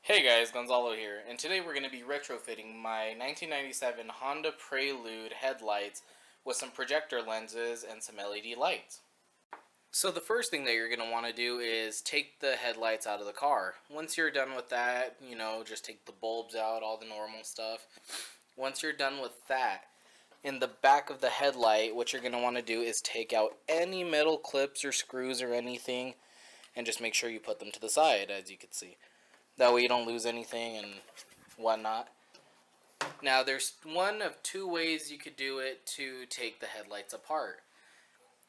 Hey guys, Gonzalo here, and today we're going to be retrofitting my 1997 Honda Prelude headlights with some projector lenses and some LED lights. So the first thing that you're going to want to do is take the headlights out of the car. Once you're done with that, just take the bulbs out, all the normal stuff. Once you're done with that, in the back of the headlight, what you're going to want to do is take out any metal clips or screws or anything, and just make sure you put them to the side, as you can see. That way you don't lose anything and whatnot. Now there's one of two ways you could do it to take the headlights apart.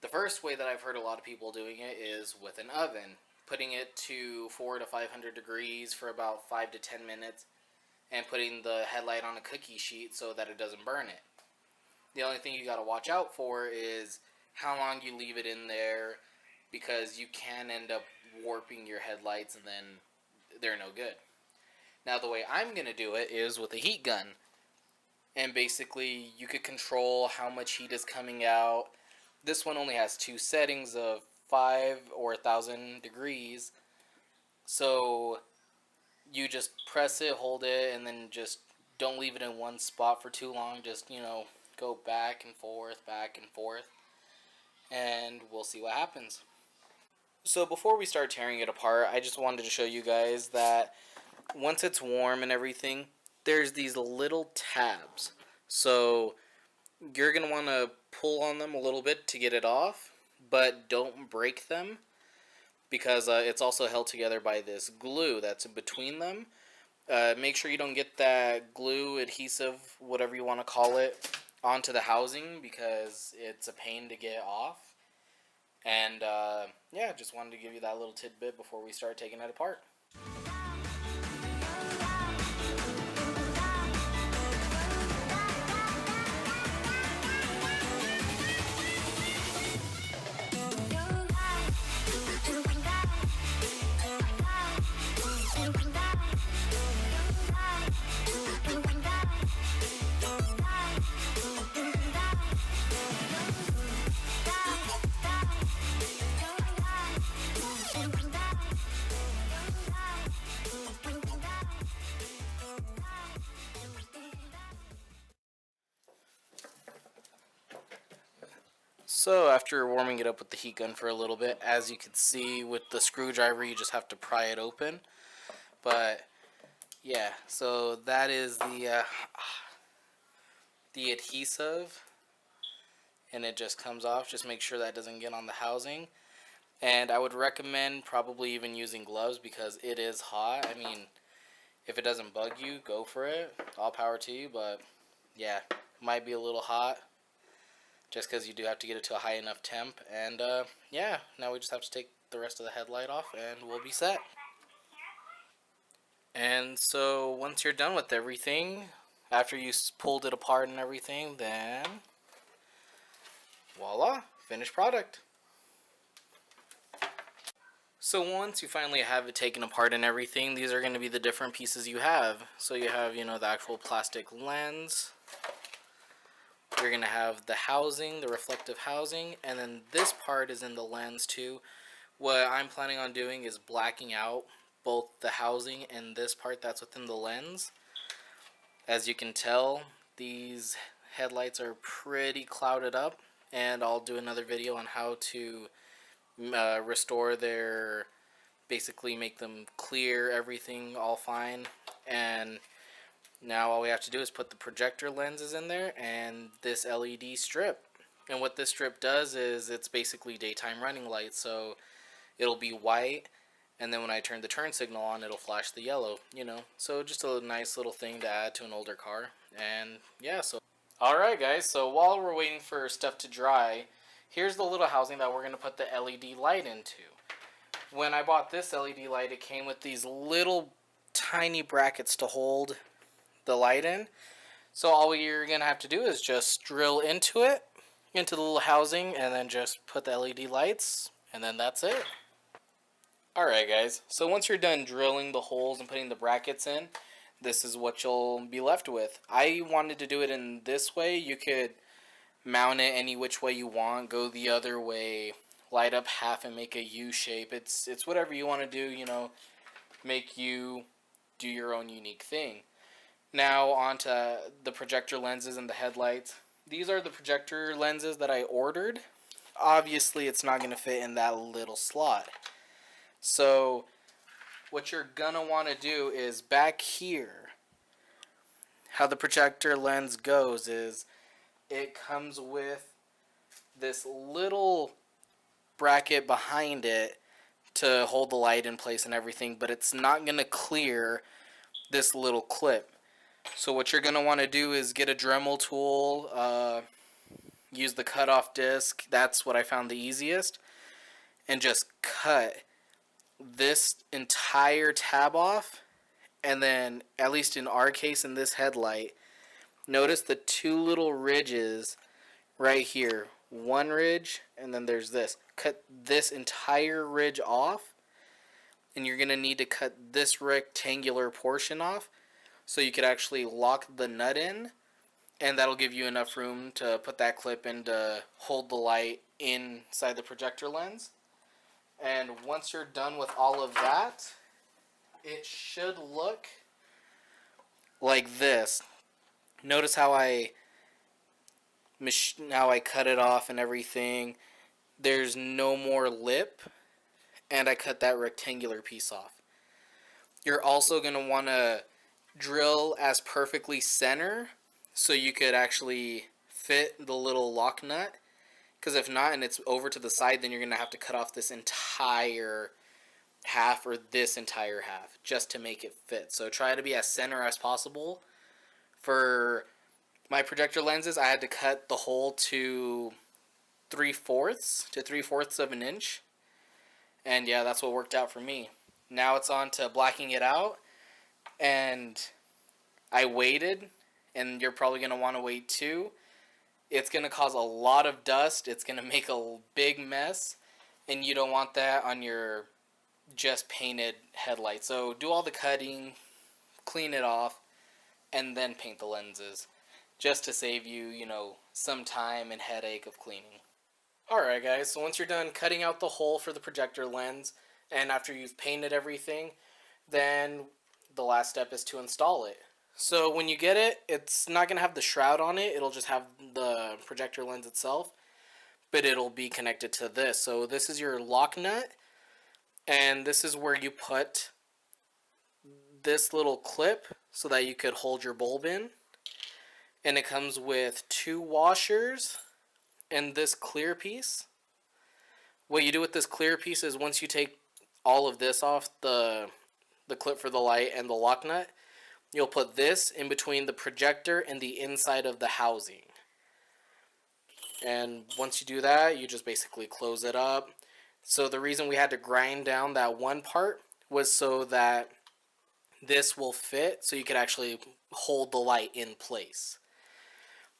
The first way that I've heard a lot of people doing it is with an oven, putting it to 400 to 500 degrees for about 5 to 10 minutes and putting the headlight on a cookie sheet so that it doesn't burn it. The only thing you got to watch out for is how long you leave it in there, because you can end up warping your headlights and then they're no good. Now the way I'm going to do it is with a heat gun. And basically you could control how much heat is coming out. This one only has two settings of 5 or 1000 degrees. So you just press it, hold it, and then just don't leave it in one spot for too long. Just, go back and forth, and we'll see what happens. So before we start tearing it apart, I just wanted to show you guys that once it's warm and everything, there's these little tabs. So you're going to want to pull on them a little bit to get it off, but don't break them, because it's also held together by this glue that's between them. Make sure you don't get that glue, adhesive, whatever you want to call it, onto the housing, because it's a pain to get off. And yeah, just wanted to give you that little tidbit before we start taking it apart. So after warming it up with the heat gun for a little bit, as you can see with the screwdriver, you just have to pry it open. But yeah, so that is the adhesive, and it just comes off. Just make sure that doesn't get on the housing. And I would recommend probably even using gloves, because it is hot. I mean, if it doesn't bug you, go for it. All power to you, but yeah, it might be a little hot, just because you do have to get it to a high enough temp. And yeah, now we just have to take the rest of the headlight off and we'll be set. And so once you're done with everything, after you pulled it apart and everything, then voila, finished product. So once you finally have it taken apart and everything, these are going to be the different pieces you have. So you have, the actual plastic lens. You're going to have the housing, the reflective housing, and then this part is in the lens too. What I'm planning on doing is blacking out both the housing and this part that's within the lens. As you can tell, these headlights are pretty clouded up, and I'll do another video on how to restore their, basically make them clear, everything all fine. And now all we have to do is put the projector lenses in there and this LED strip. And what this strip does is it's basically daytime running lights. So it'll be white, and then when I turn the turn signal on, it'll flash the yellow, So just a nice little thing to add to an older car. And yeah, so alright guys, so while we're waiting for stuff to dry, here's the little housing that we're going to put the LED light into. When I bought this LED light, it came with these little tiny brackets to hold the light in. So all you're going to have to do is just drill into it, into the little housing, and then just put the LED lights, and then that's it. Alright guys, so once you're done drilling the holes and putting the brackets in, this is what you'll be left with. I wanted to do it in this way. You could mount it any which way you want, go the other way, light up half and make a U shape. It's whatever you want to do, make you do your own unique thing. Now onto the projector lenses and the headlights. These are the projector lenses that I ordered. Obviously it's not going to fit in that little slot. So what you're going to want to do is back here, how the projector lens goes is it comes with this little bracket behind it to hold the light in place and everything, but it's not going to clear this little clip. So what you're going to want to do is get a Dremel tool, use the cutoff disc, that's what I found the easiest, and just cut this entire tab off. And then, at least in our case in this headlight, notice the two little ridges right here. One ridge, and then there's this. Cut this entire ridge off, and you're going to need to cut this rectangular portion off so you could actually lock the nut in, and that'll give you enough room to put that clip in to hold the light inside the projector lens. And once you're done with all of that, it should look like this. Notice how I cut it off and everything. There's no more lip, and I cut that rectangular piece off. You're also going to want to drill as perfectly center so you could actually fit the little lock nut, because if not and it's over to the side, then you're going to have to cut off this entire half or this entire half just to make it fit. So try to be as center as possible. For my projector lenses, I had to cut the hole to 3/4 of an inch, and yeah, that's what worked out for me. Now it's on to blacking it out, and I waited, and you're probably going to want to wait too. It's going to cause a lot of dust, it's going to make a big mess, and you don't want that on your just painted headlight. So do all the cutting, clean it off, and then paint the lenses, just to save you, some time and headache of cleaning. Alright guys, so once you're done cutting out the hole for the projector lens, and after you've painted everything, then the last step is to install it. So when you get it, it's not going to have the shroud on it, it'll just have the projector lens itself, but it'll be connected to this. So this is your lock nut, and this is where you put this little clip so that you could hold your bulb in. And it comes with 2 washers and this clear piece. What you do with this clear piece is once you take all of this off, the clip for the light and the lock nut, you'll put this in between the projector and the inside of the housing. And once you do that, you just basically close it up. So the reason we had to grind down that one part was so that this will fit, so you could actually hold the light in place.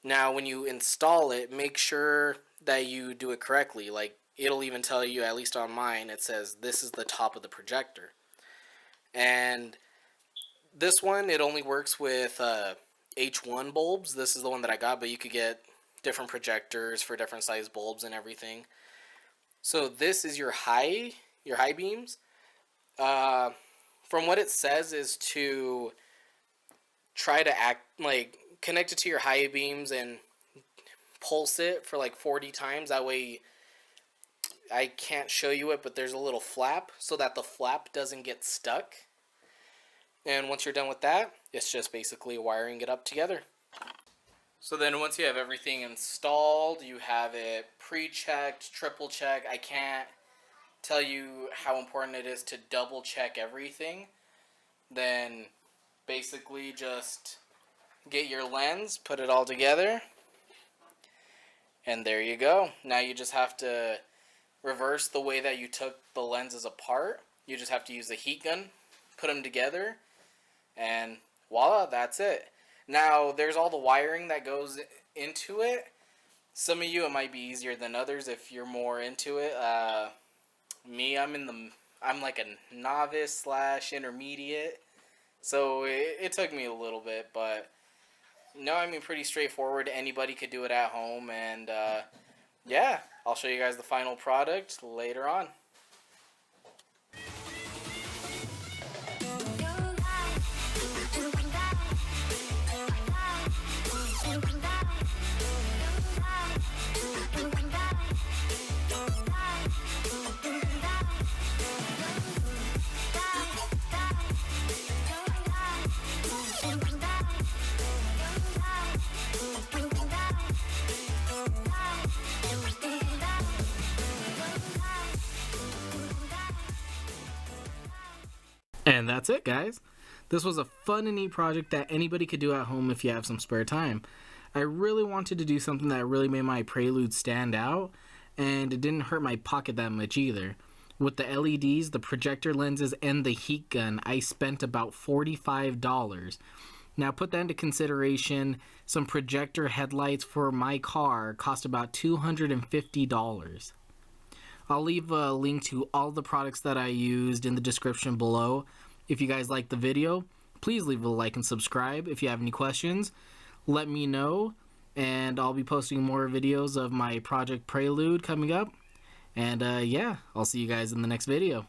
Now when you install it, make sure that you do it correctly. Like, it'll even tell you, at least on mine, it says this is the top of the projector. And this one, it only works with H1 bulbs. This is the one that I got, but you could get different projectors for different size bulbs and everything. So this is your high beams. From what it says is to try to connect it to your high beams and pulse it for like 40 times. That way, I can't show you it, but there's a little flap so that the flap doesn't get stuck. And once you're done with that, it's just basically wiring it up together. So then once you have everything installed, you have it pre-checked, triple checked. I can't tell you how important it is to double check everything. Then basically just get your lens, put it all together, and there you go. Now you just have to reverse the way that you took the lenses apart. You just have to use a heat gun, put them together, and voila, that's it. Now there's all the wiring that goes into it. Some of you, it might be easier than others if you're more into it. Me, I'm like a novice / intermediate, so it took me a little bit, but no, I mean, pretty straightforward. Anybody could do it at home, and yeah, I'll show you guys the final product later on. And that's it, guys. This was a fun and neat project that anybody could do at home if you have some spare time. I really wanted to do something that really made my Prelude stand out, and it didn't hurt my pocket that much either. With the LEDs, the projector lenses, and the heat gun, I spent about $45. Now put that into consideration, some projector headlights for my car cost about $250. I'll leave a link to all the products that I used in the description below. If you guys liked the video, please leave a like and subscribe. If you have any questions, let me know, and I'll be posting more videos of my Project Prelude coming up. And yeah, I'll see you guys in the next video.